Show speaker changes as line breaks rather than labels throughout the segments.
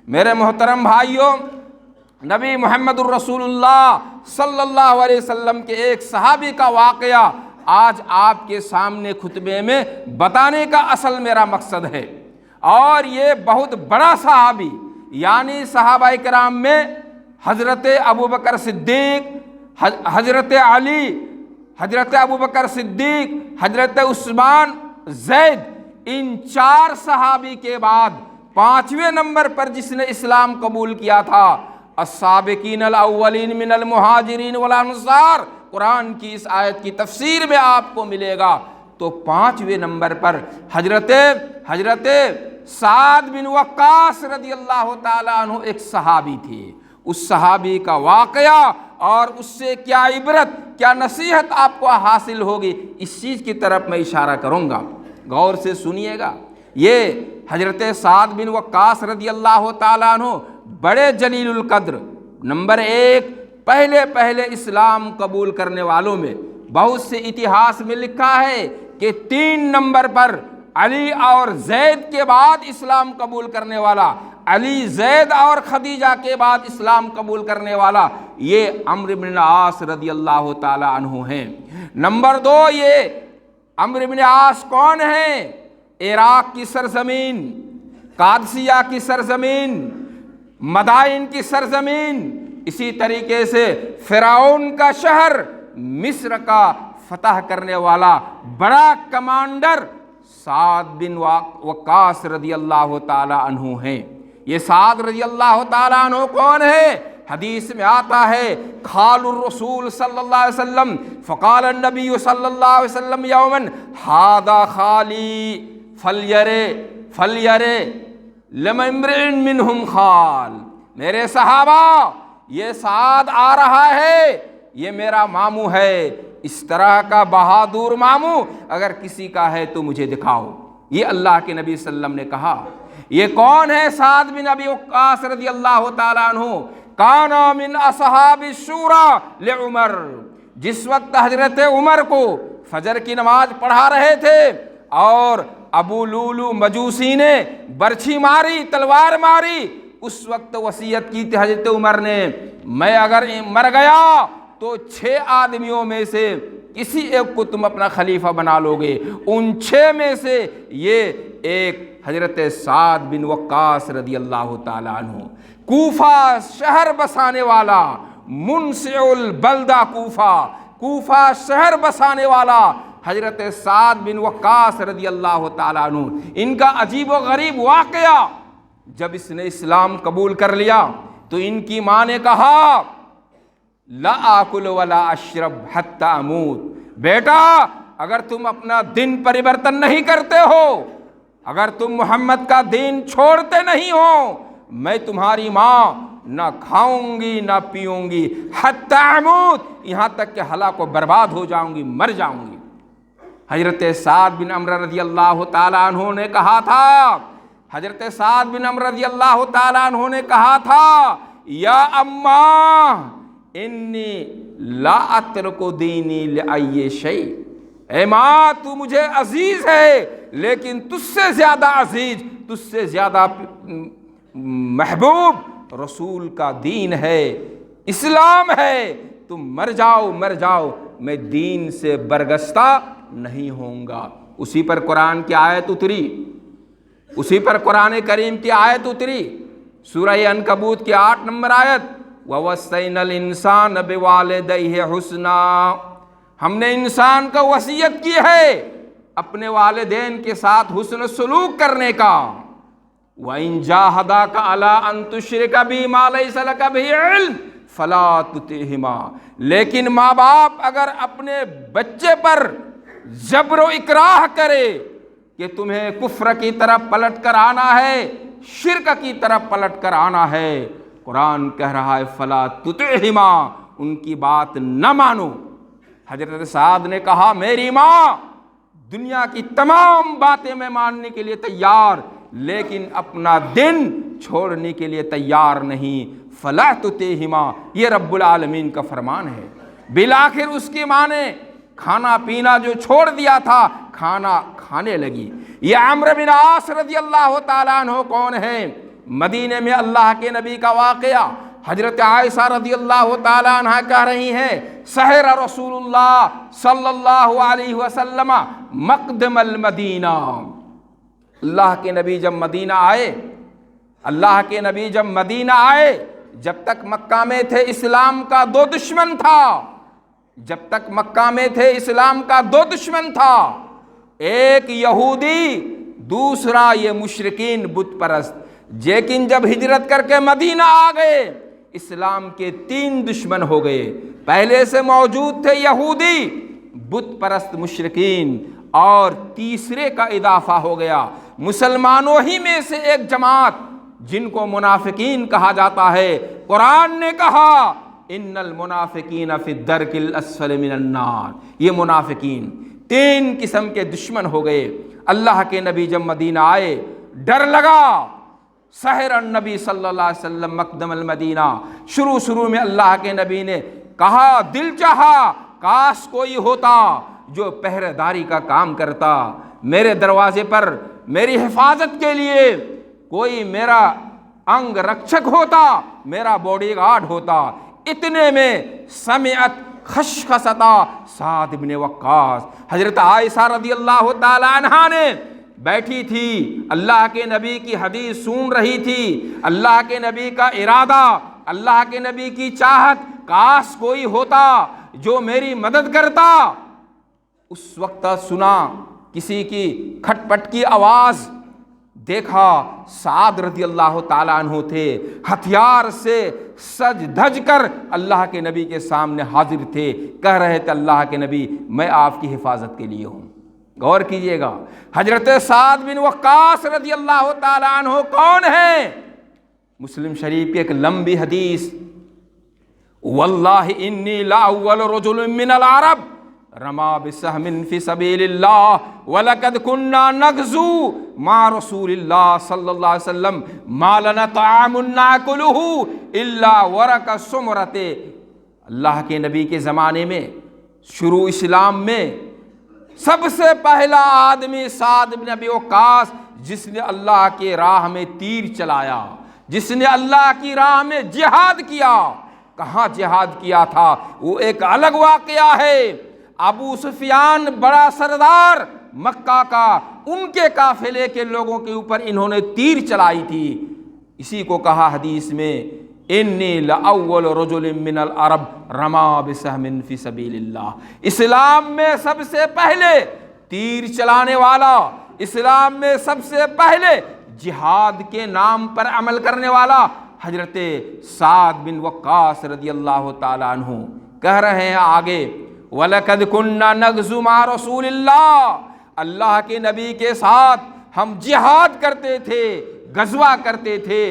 میرے محترم بھائیوں، نبی محمد الرسول اللہ صلی اللہ علیہ وسلم کے ایک صحابی کا واقعہ آج آپ کے سامنے خطبے میں بتانے کا اصل میرا مقصد ہے۔ اور یہ بہت بڑا صحابی، یعنی صحابہ کرام میں حضرت ابوبکر صدیق، حضرت علی، حضرت ابوبکر صدیق، حضرت عثمان، زید، ان 4 صحابی کے بعد 5ویں نمبر پر جس نے اسلام قبول کیا تھا، السابقین الاولین من المہاجرین والانصار، قرآن کی اس آیت کی تفسیر میں آپ کو ملے گا۔ تو 5ویں نمبر پر حضرت سعد بن وقاص رضی اللہ تعالیٰ عنہ ایک صحابی تھے۔ اس صحابی کا واقعہ اور اس سے کیا عبرت، کیا نصیحت آپ کو حاصل ہوگی، اس چیز کی طرف میں اشارہ کروں گا، غور سے سنیے گا۔ یہ حضرت سعد بن وقاص رضی اللہ تعالیٰ عنہ بڑے جلیل القدر، نمبر 1 پہلے اسلام قبول کرنے والوں میں، بہت سے اتہاس میں لکھا ہے کہ 3 نمبر پر علی اور زید کے بعد اسلام قبول کرنے والا، علی، زید اور خدیجہ کے بعد اسلام قبول کرنے والا، یہ عمرو بن العاص رضی اللہ تعالی عنہ ہیں۔ نمبر 2، یہ عمرو بن العاص کون ہیں؟ عراق کی سرزمین، قادسیہ کی سرزمین، مدائن کی سرزمین، اسی طریقے سے فرعون کا شہر مصر کا فتح کرنے والا بڑا کمانڈر سعد بن وقاص رضی اللہ تعالی عنہ ہیں۔ یہ سعد رضی اللہ تعالی عنہ کون ہے؟ حدیث میں آتا ہے، خال الرسول صلی اللہ علیہ وسلم، فقال النبی صلی اللہ علیہ وسلم یوما ھذا خالی فلیرے لمن امرئ منہم خال، میرے صحابہ یہ سعد آ رہا ہے، یہ میرا ماموں ہے، اس طرح کا بہادر ماموں اگر کسی کا ہے تو مجھے دکھاؤ۔ یہ اللہ کے نبی صلی اللہ علیہ وسلم نے کہا۔ یہ کون ہے؟ سعد بن ابی وقاص رضی اللہ تعالیٰ عنہ، کانا من اصحاب الشورى لعمر، جس وقت حضرت عمر کو فجر کی نماز پڑھا رہے تھے اور ابو لولو مجوسی نے برچھی ماری، تلوار ماری، اس وقت وصیت کی تھی حضرت عمر نے، میں اگر مر گیا تو 6 آدمیوں میں سے کسی ایک کو تم اپنا خلیفہ بنا لو گے۔ ان 6 میں سے یہ ایک حضرت سعد بن وقاص رضی اللہ تعالیٰ عنہ، کوفہ شہر بسانے والا، منسع البلدہ کوفہ شہر بسانے والا حضرت سعد بن وقاص رضی اللہ تعالیٰ عنہ۔ ان کا عجیب و غریب واقعہ، جب اس نے اسلام قبول کر لیا تو ان کی ماں نے کہا، لا آکل ولا اشرب حتی اموت، بیٹا اگر تم اپنا دین پریورتن نہیں کرتے ہو، اگر تم محمد کا دین چھوڑتے نہیں ہو، میں تمہاری ماں نہ کھاؤں گی نہ پیوں گی، حتی اموت، یہاں تک کہ ہلاک و برباد ہو جاؤں گی، مر جاؤں گی۔ حضرت سعد بن عمرو رضی اللہ تعالیٰ عنہ نے کہا تھا، حضرت سعد بن عمرو رضی اللہ تعالیٰ عنہ نے کہا تھا، یا اماں انی لا اترک دینی لأی شیء، اے ماں تو مجھے عزیز ہے لیکن تجھ سے زیادہ عزیز، تجھ سے زیادہ محبوب رسول کا دین ہے، اسلام ہے، تم مر جاؤ، میں دین سے برگشتہ نہیں ہوں گا۔ اسی پر قرآن کی آیت اتری، اسی پر قرآن کریم کی آیت اتری، سورہ عنکبوت کی 8 نمبر آیت، وَوَصَّيْنَا الْإِنسَانَ بِوَالِدَيْهِ حُسْنًا، ہم نے انسان کو وصیت کی ہے اپنے والدین کے ساتھ حسن سلوک کرنے کا۔ وَإِن جَاهَدَاكَ عَلَىٰ أَن تُشْرِكَ بِي مَا لَيْسَ لَكَ بِهِ عِلْمٌ فَلَا تُطِعْهُمَا، لیکن ماں باپ اگر اپنے بچے پر جبر و اکراہ کرے کہ تمہیں کفر کی طرف پلٹ کر آنا ہے، شرک کی طرف پلٹ کر آنا ہے، قرآن کہہ رہا ہے فلا تطعہما، ان کی بات نہ مانو۔ حضرت سعد نے کہا، میری ماں دنیا کی تمام باتیں میں ماننے کے لیے تیار، لیکن اپنا دن چھوڑنے کے لیے تیار نہیں، فلا تطعہما، یہ رب العالمین کا فرمان ہے۔ بالآخر اس کی ماں نے کھانا پینا جو چھوڑ دیا تھا، کھانا کھانے لگی۔ یہ عمرو بن عاص رضی اللہ تعالیٰ عنہ کون ہیں؟ مدینے میں اللہ کے نبی کا واقعہ، حضرت عائشہ رضی اللہ تعالیٰ عنہ کہہ رہی ہیں سحر رسول اللہ صلی اللہ علیہ وسلم مقدم المدینہ، اللہ کے نبی جب مدینہ آئے، اللہ کے نبی جب مدینہ آئے، جب تک مکہ میں تھے اسلام کا دو دشمن تھا، جب تک مکہ میں تھے اسلام کا دو دشمن تھا، ایک یہودی، دوسرا یہ مشرکین بت پرست، لیکن جب ہجرت کر کے مدینہ آ گئے اسلام کے تین دشمن ہو گئے، پہلے سے موجود تھے یہودی، بت پرست مشرکین، اور تیسرے کا اضافہ ہو گیا مسلمانوں ہی میں سے ایک جماعت جن کو منافقین کہا جاتا ہے۔ قرآن نے کہا ان المنافقین فی الدرک الاسفل من النار، یہ منافقین تین قسم کے دشمن ہو گئے۔ اللہ کے نبی جب مدینہ آئے ڈر لگا، سحر النبی صلی اللہ علیہ وسلم مقدم المدینہ، شروع میں اللہ کے نبی نے کہا، دل چاہا کاش کوئی ہوتا جو پہرے داری کا کام کرتا، میرے دروازے پر میری حفاظت کے لیے کوئی میرا انگ رکشک ہوتا، میرا باڈی گارڈ ہوتا۔ اتنے میں سمعت خشخشتا سعد بن وقاص، حضرت عائشہ رضی اللہ تعالی عنہا نے بیٹھی تھی، اللہ کے نبی کی حدیث سن رہی تھی، اللہ کے نبی کا ارادہ، اللہ کے نبی کی چاہت، کاش کوئی ہوتا جو میری مدد کرتا۔ اس وقت سنا کسی کی کھٹ پٹ کی آواز، دیکھا سعد رضی اللہ تعالیٰ عنہ تھے، ہتھیار سے سج دھج کر اللہ کے نبی کے سامنے حاضر تھے، کہہ رہے تھے اللہ کے نبی میں آپ کی حفاظت کے لیے ہوں۔ غور کیجئے گا حضرت سعد بن وقاص رضی اللہ تعالیٰ عنہ کون ہیں؟ مسلم شریف کی ایک لمبی حدیث، واللہ انی لاول رجل من العرب رما بسہم فی سبیل اللہ ولقد کننا نغزو مع رسول اللہ صلی اللہ علیہ وسلم ما لنا طعام ناکلہ الا ورق السمرۃ۔ اللہ کے نبی کے زمانے میں، شروع اسلام میں، سب سے پہلا آدمی سعد بن ابی وقاص جس نے اللہ کے راہ میں تیر چلایا، جس نے اللہ کی راہ میں جہاد کیا۔ کہاں جہاد کیا تھا وہ ایک الگ واقعہ ہے۔ ابو سفیان بڑا سردار مکہ کا، ان کے قافلے کے لوگوں کے اوپر انہوں نے تیر چلائی تھی۔ اسی کو کہا حدیث میں انی لاول رجل من العرب رما بسہم فی سبیل اللہ، اسلام میں سب سے پہلے تیر چلانے والا، اسلام میں سب سے پہلے جہاد کے نام پر عمل کرنے والا حضرت سعد بن وقاص رضی اللہ تعالیٰ عنہ۔ کہہ رہے ہیں آگے وَلَقَدْ كُنَّا نَغْزُو مَعَ رَسُولِ اللَّهِ، اللہ کے نبی کے ساتھ ہم جہاد کرتے تھے، غزوہ کرتے تھے،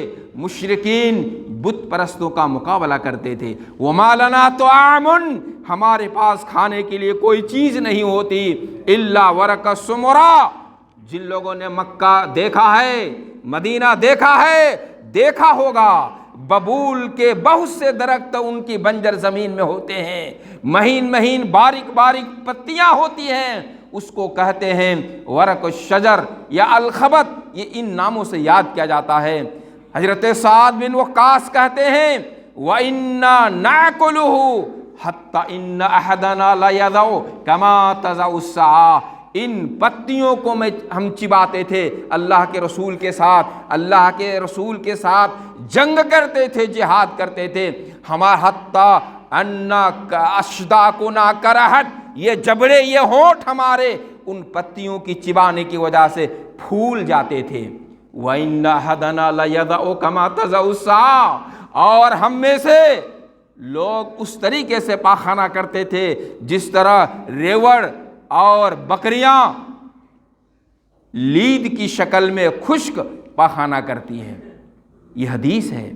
مشرکین بت پرستوں کا مقابلہ کرتے تھے۔ وَمَا لَنَا طَعَامٌ، ہمارے پاس کھانے کے لیے کوئی چیز نہیں ہوتی، إِلَّا وَرَقَ السُّمْرَا۔ جن لوگوں نے مکہ دیکھا ہے، مدینہ دیکھا ہے، دیکھا ہوگا ببول کے بہت سے درخت ان کی بنجر زمین میں ہوتے ہیں، مہین مہین باریک باریک پتیاں ہوتی ہیں، اس کو کہتے ہیں ورق الشجر یا الخبط، یہ ان ناموں سے یاد کیا جاتا ہے۔ حضرت سعد بن وقاص کہتے ہیں وَإِنَّا نَأْكُلُهُ حَتَّى إِنَّ أَحَدَنَا لَيَضَعُ كَمَا تَضَعُ السَّاعَةُ، ان پتیوں کو ہم چباتے تھے، اللہ کے رسول کے ساتھ، اللہ کے رسول کے ساتھ جنگ کرتے تھے، جہاد کرتے تھے۔ ہمارا حتیٰ انا اشداقنا کرہت، یہ جبڑے، یہ ہونٹ ہمارے ان پتیوں کی چبانے کی وجہ سے پھول جاتے تھے۔ وَإِنَّ أَحَدَنَا لَيَضَعُ كَمَا تَضَعُ السَّاعَةُ، اور ہم میں سے لوگ اس طریقے سے پاخانہ کرتے تھے جس طرح ریوڑ اور بکریاں لید کی شکل میں خشک پاخانہ کرتی ہیں، یہ حدیث ہے۔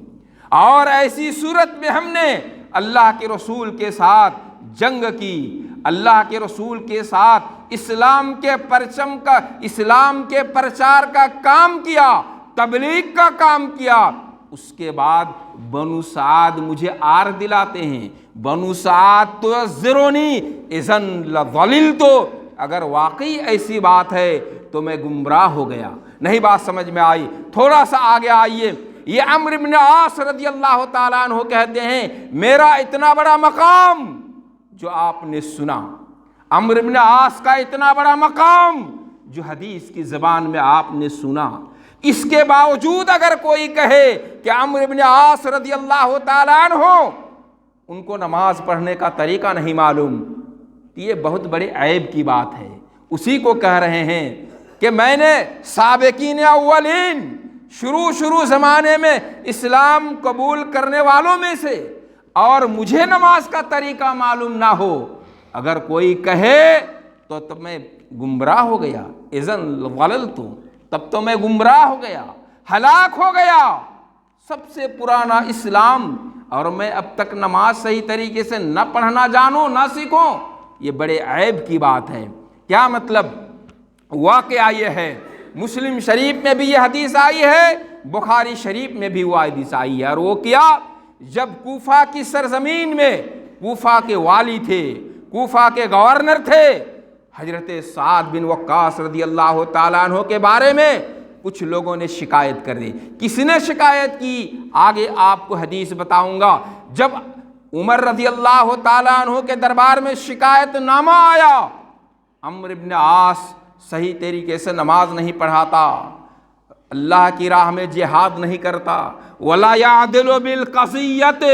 اور ایسی صورت میں ہم نے اللہ کے رسول کے ساتھ جنگ کی، اللہ کے رسول کے ساتھ اسلام کے پرچم کا، اسلام کے پرچار کا کام کیا، تبلیغ کا کام کیا۔ اس کے بعد بنو سعد مجھے آر دلاتے ہیں، بنو سعد تو ذرونی اذن لضللت، اگر واقعی ایسی بات ہے تو میں گمراہ ہو گیا۔ نہیں بات سمجھ میں آئی؟ تھوڑا سا آگے آئیے، یہ عمرو بن عاص رضی اللہ تعالیٰ عنہ کہتے ہیں میرا اتنا بڑا مقام جو آپ نے سنا، عمرو بن عاص کا اتنا بڑا مقام جو حدیث کی زبان میں آپ نے سنا، اس کے باوجود اگر کوئی کہے کہ عمرو بن عاص رضی اللہ تعالیٰ عنہ ان کو نماز پڑھنے کا طریقہ نہیں معلوم، یہ بہت بڑے عیب کی بات ہے۔ اسی کو کہہ رہے ہیں کہ میں نے سابقین اولین شروع زمانے میں اسلام قبول کرنے والوں میں سے، اور مجھے نماز کا طریقہ معلوم نہ ہو، اگر کوئی کہے تو تب میں گمراہ ہو گیا، اذن ضللت، تب تو میں گمراہ ہو گیا، ہلاک ہو گیا۔ سب سے پرانا اسلام اور میں اب تک نماز صحیح طریقے سے نہ پڑھنا جانوں نہ سیکھوں، یہ بڑے عیب کی بات ہے۔ کیا مطلب؟ واقعہ یہ ہے، مسلم شریف میں بھی یہ حدیث آئی ہے، بخاری شریف میں بھی وہ حدیث آئی ہے، اور وہ کیا؟ جب کوفہ کی سرزمین میں کوفہ کے والی تھے، کوفہ کے گورنر تھے، حضرت سعد بن وقاص رضی اللہ تعالیٰ عنہ کے بارے میں کچھ لوگوں نے شکایت کر دی۔ کس نے شکایت کی؟ آگے آپ کو حدیث بتاؤں گا۔ جب عمر رضی اللہ تعالیٰ عنہ کے دربار میں شکایت نامہ آیا، عمرو بن عاص صحیح طریقے سے نماز نہیں پڑھاتا، اللہ کی راہ میں جہاد نہیں کرتا، ولا یعدل بالقضیۃ،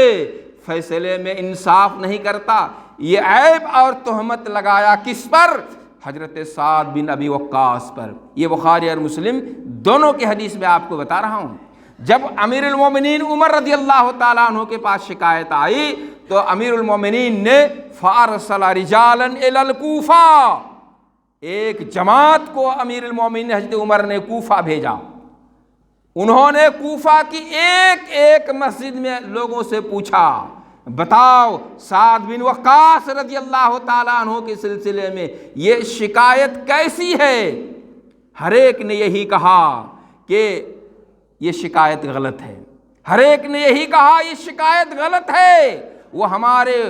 فیصلے میں انصاف نہیں کرتا، یہ عیب اور تہمت لگایا کس پر؟ حضرت سعد بن ابی وقاص پر۔ یہ بخاری اور مسلم دونوں کی حدیث میں آپ کو بتا رہا ہوں۔ جب امیر المومنین عمر رضی اللہ تعالیٰ عنہ کے پاس شکایت آئی تو امیر المومنین نے فارسل رجالا الی الکوفہ، ایک جماعت کو امیر المومنین حضرت عمر نے کوفہ بھیجا۔ انہوں نے کوفہ کی ایک ایک مسجد میں لوگوں سے پوچھا، بتاؤ سعد بن وقاص رضی اللہ تعالیٰ عنہ کے سلسلے میں یہ شکایت کیسی ہے؟ ہر ایک نے یہی کہا کہ یہ شکایت غلط ہے، ہر ایک نے یہی کہا یہ شکایت غلط ہے، وہ ہمارے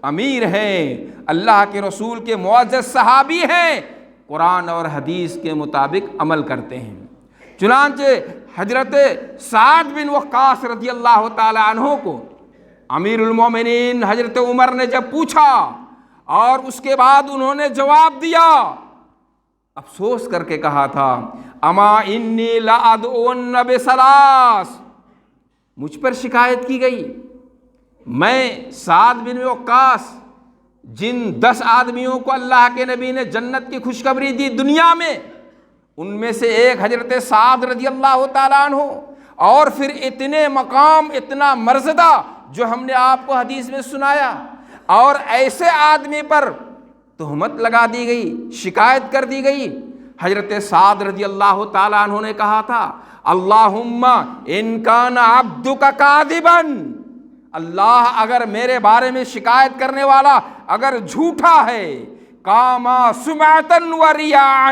امیر ہیں، اللہ کے رسول کے معزز صحابی ہیں، قرآن اور حدیث کے مطابق عمل کرتے ہیں۔ چنانچہ حضرت سعد بن وقاص رضی اللہ تعالیٰ عنہ کو امیر المومنین حضرت عمر نے جب پوچھا اور اس کے بعد انہوں نے جواب دیا، افسوس کر کے کہا تھا، اما انی لادعون بثلاث، مجھ پر شکایت کی گئی، میں سعد بن وقاص جن 10 آدمیوں کو اللہ کے نبی نے جنت کی خوشخبری دی دنیا میں، ان میں سے ایک حضرت سعد رضی اللہ تعالیٰ عنہ، اور پھر اتنے مقام، اتنا مرتبہ جو ہم نے آپ کو حدیث میں سنایا، اور ایسے آدمی پر تہمت لگا دی گئی، شکایت کر دی گئی۔ حضرت سعد رضی اللہ تعالیٰ عنہ نے کہا تھا، اللہم ان کان عبدک کاذبا، اللہ اگر میرے بارے میں شکایت کرنے والا اگر جھوٹا ہے، کاما سمعتا و ریاء،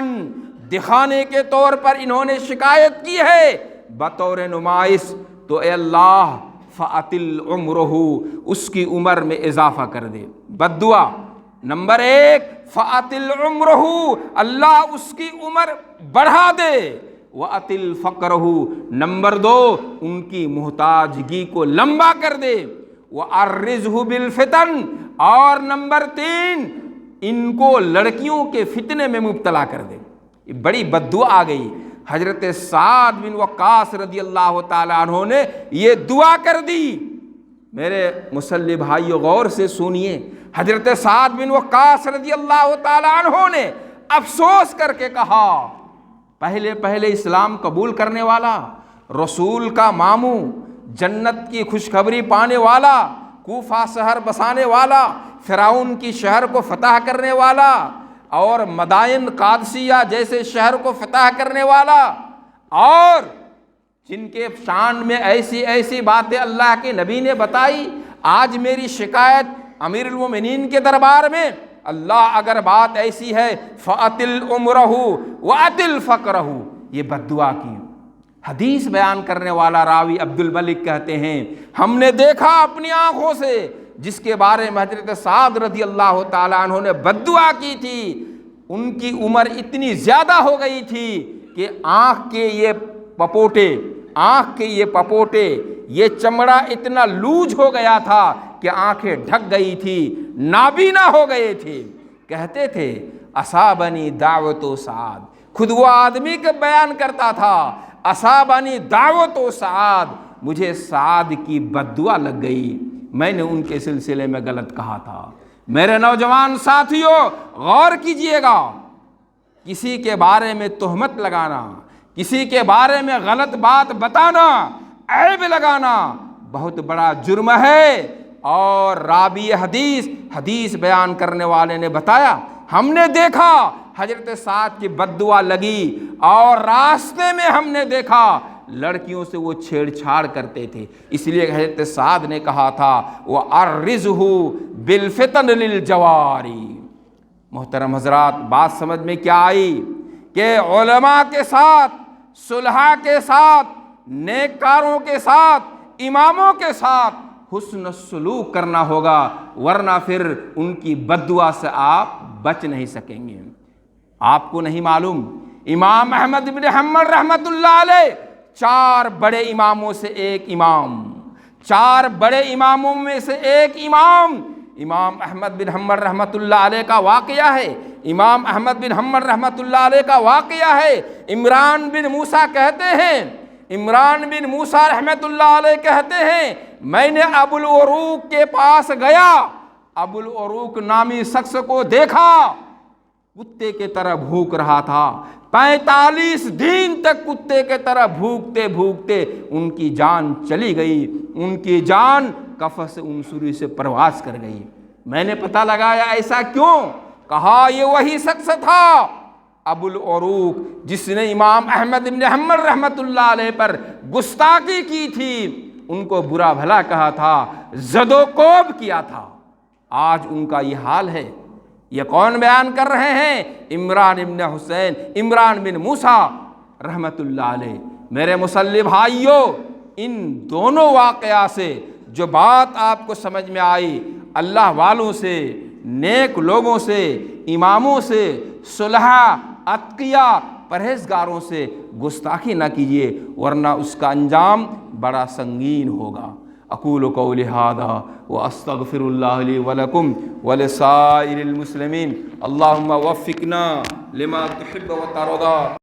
دکھانے کے طور پر انہوں نے شکایت کی ہے بطور نمائش، تو اے اللہ فاطل عمرہ، اس کی عمر میں اضافہ کر دے۔ بد دعا نمبر 1، فاطل عمرہ، اللہ اس کی عمر بڑھا دے۔ وَأَطِلْ فَقْرَهُ، نمبر 2، ان کی محتاجگی کو لمبا کر دے۔ وَأَرِّزْهُ بِالْفِتَنِ، اور نمبر 3، ان کو لڑکیوں کے فتنے میں مبتلا کر دے۔ یہ بڑی بد دعا آ گئی۔ حضرت سعد بن وقاص رضی اللہ تعالیٰ عنہ نے یہ دعا کر دی۔ میرے مسلح بھائیو غور سے سنیے، حضرت سعد بن وقاص رضی اللہ تعالیٰ عنہ نے افسوس کر کے کہا، پہلے اسلام قبول کرنے والا، رسول کا ماموں، جنت کی خوشخبری پانے والا، کوفہ شہر بسانے والا، فرعون کی شہر کو فتح کرنے والا، اور مدائن قادسیہ جیسے شہر کو فتح کرنے والا، اور جن کے شان میں ایسی ایسی باتیں اللہ کے نبی نے بتائی، آج میری شکایت امیر المومنین کے دربار میں، اللہ اگر بات ایسی ہے فَأَطِلْ عُمْرَهُ وَأَطِلْ فَقْرَهُ، یہ بد دعا کی۔ حدیث بیان کرنے والا راوی عبد الملک کہتے ہیں، ہم نے دیکھا اپنی آنکھوں سے جس کے بارے میں حضرت سعد رضی اللہ تعالیٰ عنہ نے بد دعا کی تھی، ان کی عمر اتنی زیادہ ہو گئی تھی کہ آنکھ کے یہ پپوٹے یہ چمڑا اتنا لوج ہو گیا تھا کہ آنکھیں ڈھک گئی تھی، نابینا ہو گئے تھے۔ کہتے تھے اصابنی دعوت و سعاد، خود وہ آدمی کا بیان کرتا تھا، اصابنی دعوت و سعاد، مجھے سعاد کی بددعا لگ گئی، میں نے ان کے سلسلے میں غلط کہا تھا۔ میرے نوجوان ساتھیوں، غور کیجئے گا، کسی کے بارے میں تہمت لگانا، کسی کے بارے میں غلط بات بتانا، عیب لگانا بہت بڑا جرم ہے۔ اور راوی حدیث بیان کرنے والے نے بتایا، ہم نے دیکھا حضرت سعد کی بددعا لگی اور راستے میں ہم نے دیکھا لڑکیوں سے وہ چھیڑ چھاڑ کرتے تھے، اس لیے حضرت سعد نے کہا تھا وَأَرِّزْهُ بِالْفِتَنِ لِلْجَوَارِ۔ محترم حضرات، بات سمجھ میں کیا آئی کہ علماء کے ساتھ، صلحاء کے ساتھ، نیککاروں کے ساتھ، اماموں کے ساتھ حسن سلوک کرنا ہوگا، ورنہ پھر ان کی بددعا سے آپ بچ نہیں سکیں گے۔ آپ کو نہیں معلوم، امام احمد بن حنبل رحمۃ اللہ علیہ 4 بڑے اماموں سے ایک امام، 4 بڑے اماموں میں سے ایک امام، امام احمد بن حنبل رحمۃ اللہ علیہ کا واقعہ ہے۔ امام احمد بن حنبل رحمۃ اللہ علیہ کا واقعہ ہے۔ عمران بن موسیٰ کہتے ہیں، عمران بن موسیٰ رحمۃ اللہ علیہ کہتے ہیں، میں نے ابو العروق کے پاس گیا، ابو العروق نامی شخص کو دیکھا، کتے کے طرح بھوک رہا تھا، 45 دن تک کتے کے طرح بھوکتے بھوکتے ان کی جان چلی گئی، ان کی جان قفس عنصری سے پرواز کر گئی۔ میں نے پتہ لگایا ایسا کیوں؟ کہا یہ وہی شخص تھا ابو العروق جس نے امام احمد بن حنبل رحمۃ اللہ علیہ پر گستاخی کی تھی، ان کو برا بھلا کہا تھا، زد و کوب کیا تھا۔ آج ان کا یہ حال ہے۔ یہ کون بیان کر رہے ہیں؟ عمران بن موسیٰ رحمۃ اللہ علیہ۔ میرے مسلم بھائیوں، ان دونوں واقعہ سے جو بات آپ کو سمجھ میں آئی، اللہ والوں سے، نیک لوگوں سے، اماموں سے، صلحاء، اتقیاء، پرہیزگاروں سے گستاخی نہ کیجیے، ورنہ اس کا انجام بڑا سنگین ہوگا۔ اقول قولی ھذا واستغفر اللہ لی ولکم ولسائر المسلمین، اللہم وفقنا لما تحب وترضى۔